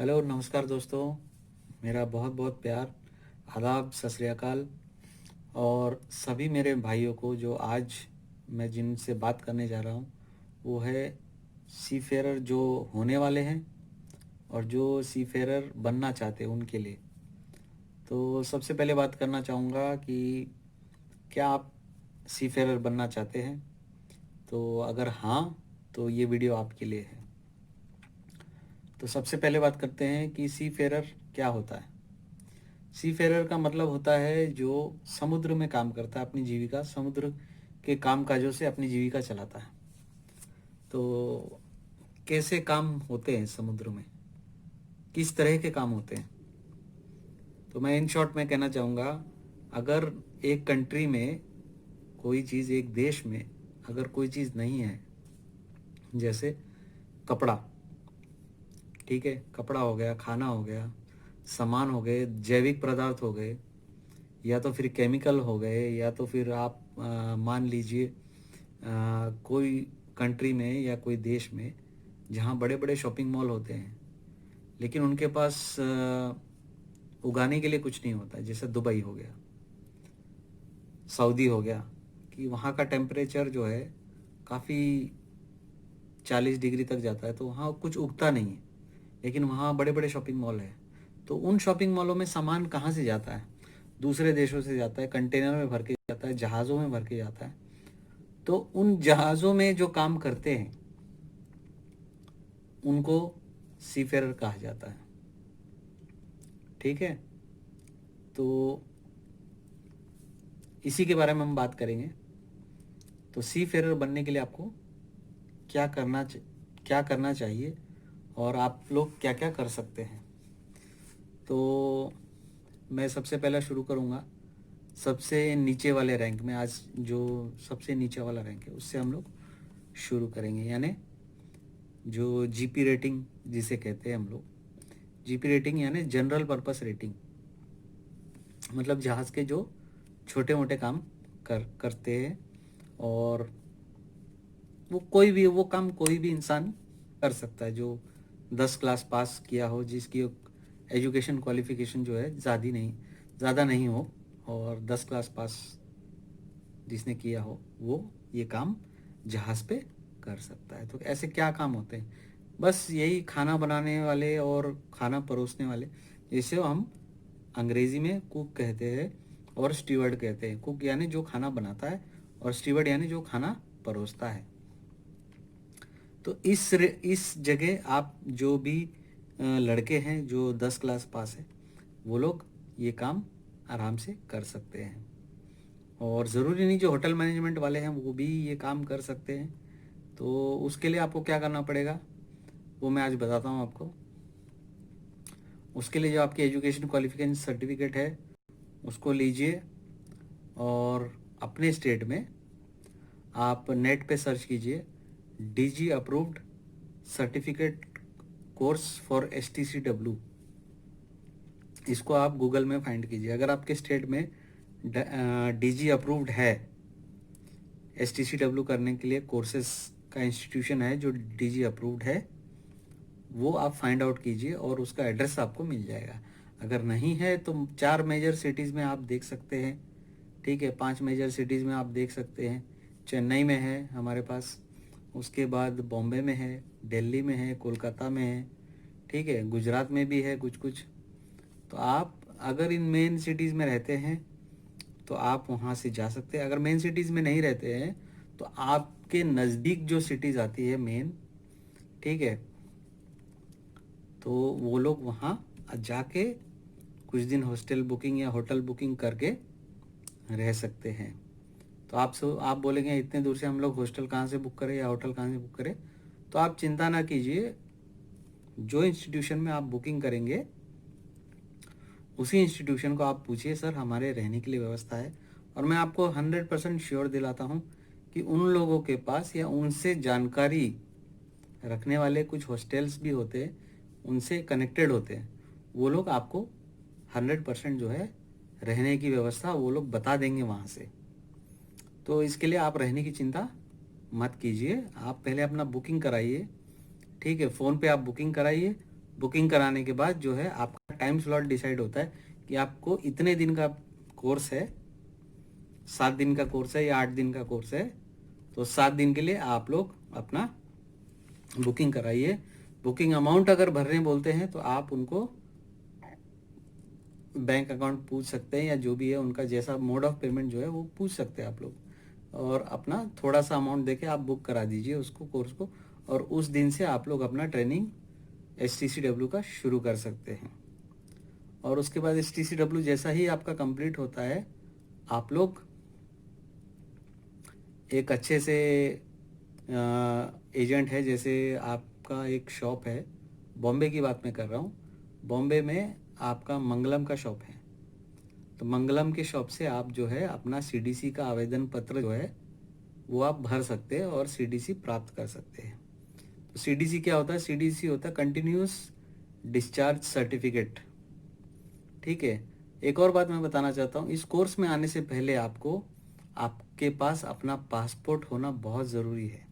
Hello नमस्कार दोस्तों। मेरा बहुत बहुत प्यार, आदाब, सत श्री अकाल। और सभी मेरे भाइयों को जो आज मैं जिनसे बात करने जा रहा हूँ वो है सीफेरर जो होने वाले हैं और जो सीफेरर बनना चाहते हैं उनके लिए। तो सबसे पहले बात करना चाहूँगा कि क्या आप सीफेरर बनना चाहते हैं? तो अगर हाँ, तो ये वीडियो आपके लिए है। तो सबसे पहले बात करते हैं कि सीफेरर क्या होता है। सीफेरर का मतलब होता है जो समुद्र में काम करता है, अपनी जीविका समुद्र के काम काजों से अपनी जीविका चलाता है। तो कैसे काम होते हैं समुद्र में, किस तरह के काम होते हैं? तो मैं इन शॉर्ट में कहना चाहूँगा, अगर एक कंट्री में कोई चीज़, एक देश में अगर कोई चीज़ नहीं है, जैसे कपड़ा, ठीक है, कपड़ा हो गया, खाना हो गया, सामान हो गए, जैविक पदार्थ हो गए, या तो फिर केमिकल हो गए, या तो फिर आप मान लीजिए कोई कंट्री में या कोई देश में जहाँ बड़े बड़े शॉपिंग मॉल होते हैं लेकिन उनके पास उगाने के लिए कुछ नहीं होता है, जैसे दुबई हो गया, सऊदी हो गया, कि वहाँ का टेम्परेचर जो है काफ़ी 40 डिग्री तक जाता है, तो वहाँ कुछ उगता नहीं है, लेकिन वहाँ बड़े बड़े शॉपिंग मॉल है। तो उन शॉपिंग मॉलों में सामान कहाँ से जाता है? दूसरे देशों से जाता है, कंटेनर में भर के जाता है, जहाज़ों में भर के जाता है। तो उन जहाज़ों में जो काम करते हैं उनको सीफेरर कहा जाता है, ठीक है। तो इसी के बारे में हम बात करेंगे। तो सीफेरर बनने के लिए आपको क्या करना क्या करना चाहिए और आप लोग क्या क्या कर सकते हैं। तो मैं सबसे पहला शुरू करूँगा सबसे नीचे वाले रैंक में। आज जो सबसे नीचे वाला रैंक है उससे हम लोग शुरू करेंगे, यानी जो जीपी रेटिंग जिसे कहते हैं हम लोग। जीपी रेटिंग यानी जनरल पर्पस रेटिंग, मतलब जहाज़ के जो छोटे मोटे काम करते हैं, और वो काम कोई भी इंसान कर सकता है जो 10 क्लास पास किया हो, जिसकी एजुकेशन क्वालिफिकेशन जो है ज़्यादा नहीं हो, और 10 क्लास पास जिसने किया हो वो ये काम जहाज़ पे कर सकता है। तो ऐसे क्या काम होते हैं? बस यही खाना बनाने वाले और खाना परोसने वाले, जिसे हम अंग्रेज़ी में कुक कहते हैं और स्टीवर्ड कहते हैं। कुक यानी जो खाना बनाता है और स्टीवर्ड यानी जो खाना परोसता है। तो इस जगह आप जो भी लड़के हैं जो 10 क्लास पास है वो लोग ये काम आराम से कर सकते हैं, और ज़रूरी नहीं जो होटल मैनेजमेंट वाले हैं वो भी ये काम कर सकते हैं। तो उसके लिए आपको क्या करना पड़ेगा वो मैं आज बताता हूँ आपको। उसके लिए जो आपकी एजुकेशन क्वालिफिकेशन सर्टिफिकेट है उसको लीजिए, और अपने स्टेट में आप नेट पे सर्च कीजिए DG approved certificate course for STCW। इसको आप गूगल में फाइंड कीजिए। अगर आपके स्टेट में डीजी अप्रूव्ड है, STCW करने के लिए कोर्सेज का इंस्टीट्यूशन है जो डीजी अप्रूव्ड है, वो आप फाइंड आउट कीजिए और उसका एड्रेस आपको मिल जाएगा। अगर नहीं है तो 4 मेजर सिटीज़ में आप देख सकते हैं, ठीक है। 5 मेजर सिटीज़ में आप देख सकते हैं। चेन्नई में है हमारे पास, उसके बाद बॉम्बे में है, दिल्ली में है, कोलकाता में है, ठीक है, गुजरात में भी है कुछ कुछ। तो आप अगर इन मेन सिटीज़ में रहते हैं तो आप वहाँ से जा सकते हैं। अगर मेन सिटीज़ में नहीं रहते हैं तो आपके नज़दीक जो सिटीज़ आती है मेन, ठीक है, तो वो लोग वहाँ जाके कुछ दिन हॉस्टल बुकिंग या होटल बुकिंग करके रह सकते हैं। तो आप बोलेंगे इतने दूर से हम लोग हॉस्टल कहाँ से बुक करें या होटल कहाँ से बुक करें? तो आप चिंता ना कीजिए, जो इंस्टीट्यूशन में आप बुकिंग करेंगे उसी इंस्टीट्यूशन को आप पूछिए, सर हमारे रहने के लिए व्यवस्था है। और मैं आपको 100% श्योर दिलाता हूँ कि उन लोगों के पास या उनसे जानकारी रखने वाले कुछ हॉस्टल्स भी होते हैं, उनसे कनेक्टेड होते हैं, वो लोग आपको 100% जो है रहने की व्यवस्था वो लोग बता देंगे वहाँ से। तो इसके लिए आप रहने की चिंता मत कीजिए, आप पहले अपना बुकिंग कराइए, ठीक है। फ़ोन पे आप बुकिंग कराइए, बुकिंग कराने के बाद जो है आपका टाइम स्लॉट डिसाइड होता है कि आपको इतने दिन का कोर्स है, 7 दिन का कोर्स है या 8 दिन का कोर्स है, तो 7 दिन के लिए आप लोग अपना बुकिंग कराइए। बुकिंग अमाउंट अगर भरने बोलते हैं तो आप उनको बैंक अकाउंट पूछ सकते हैं या जो भी है उनका जैसा मोड ऑफ पेमेंट जो है वो पूछ सकते हैं आप लोग, और अपना थोड़ा सा अमाउंट देके आप बुक करा दीजिए उसको, कोर्स को, और उस दिन से आप लोग अपना ट्रेनिंग STCW का शुरू कर सकते हैं। और उसके बाद STCW जैसा ही आपका कंप्लीट होता है, आप लोग एक अच्छे से एजेंट है, जैसे आपका एक शॉप है, बॉम्बे की बात मैं कर रहा हूँ, बॉम्बे में आपका मंगलम का शॉप है, तो मंगलम के शॉप से आप जो है अपना CDC का आवेदन पत्र जो है वो आप भर सकते हैं और CDC प्राप्त कर सकते हैं। तो CDC क्या होता है? CDC होता है कंटिन्यूस डिस्चार्ज सर्टिफिकेट। ठीक है। एक और बात मैं बताना चाहता हूँ, इस कोर्स में आने से पहले आपको आपके पास अपना पासपोर्ट होना बहुत ज़रूरी है।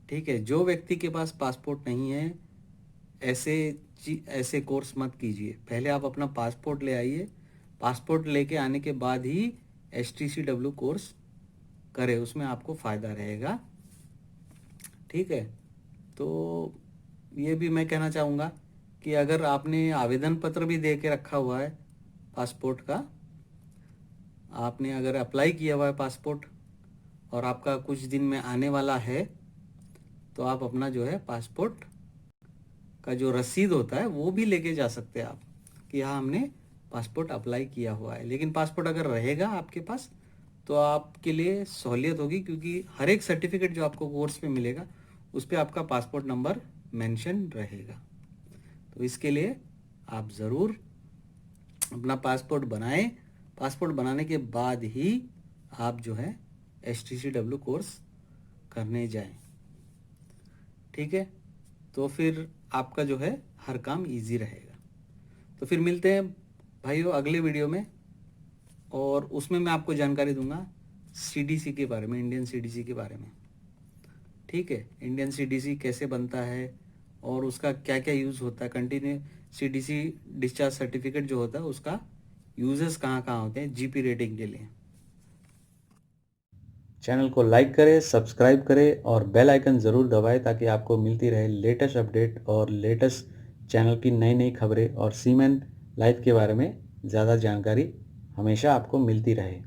ठीक है। जो व्यक्ति के पास पासपोर्ट नहीं है, ऐसे ऐसे कोर्स मत कीजिए। पहले आप अपना पासपोर्ट ले आइए, पासपोर्ट लेके आने के बाद ही STCW कोर्स करें, उसमें आपको फ़ायदा रहेगा। ठीक है। तो ये भी मैं कहना चाहूँगा कि अगर आपने आवेदन पत्र भी दे के रखा हुआ है पासपोर्ट का, आपने अगर अप्लाई किया हुआ है पासपोर्ट और आपका कुछ दिन में आने वाला है, तो आप अपना जो है पासपोर्ट का जो रसीद होता है वो भी लेके जा सकते हैं आप, कि हाँ हमने पासपोर्ट अप्लाई किया हुआ है। लेकिन पासपोर्ट अगर रहेगा आपके पास तो आपके लिए सहूलियत होगी, क्योंकि हर एक सर्टिफिकेट जो आपको कोर्स में मिलेगा उस पर आपका पासपोर्ट नंबर मेंशन रहेगा। तो इसके लिए आप ज़रूर अपना पासपोर्ट बनाएं। पासपोर्ट बनाने के बाद ही आप जो है STCW कोर्स करने जाएं। ठीक है। तो फिर आपका जो है हर काम इजी रहेगा। तो फिर मिलते हैं भाइयों अगले वीडियो में, और उसमें मैं आपको जानकारी दूंगा CDC के बारे में, इंडियन CDC के बारे में। ठीक है। इंडियन CDC कैसे बनता है और उसका क्या क्या यूज़ होता है, कंटिन्यू CDC डिस्चार्ज सर्टिफिकेट जो होता है उसका यूजेस कहाँ कहाँ होते हैं GP रेटिंग के लिए। चैनल को लाइक करें, सब्सक्राइब करें और बेल आइकन ज़रूर दबाएं ताकि आपको मिलती रहे लेटेस्ट अपडेट और लेटेस्ट चैनल की नई नई खबरें और सीमेन लाइफ के बारे में ज़्यादा जानकारी हमेशा आपको मिलती रहे।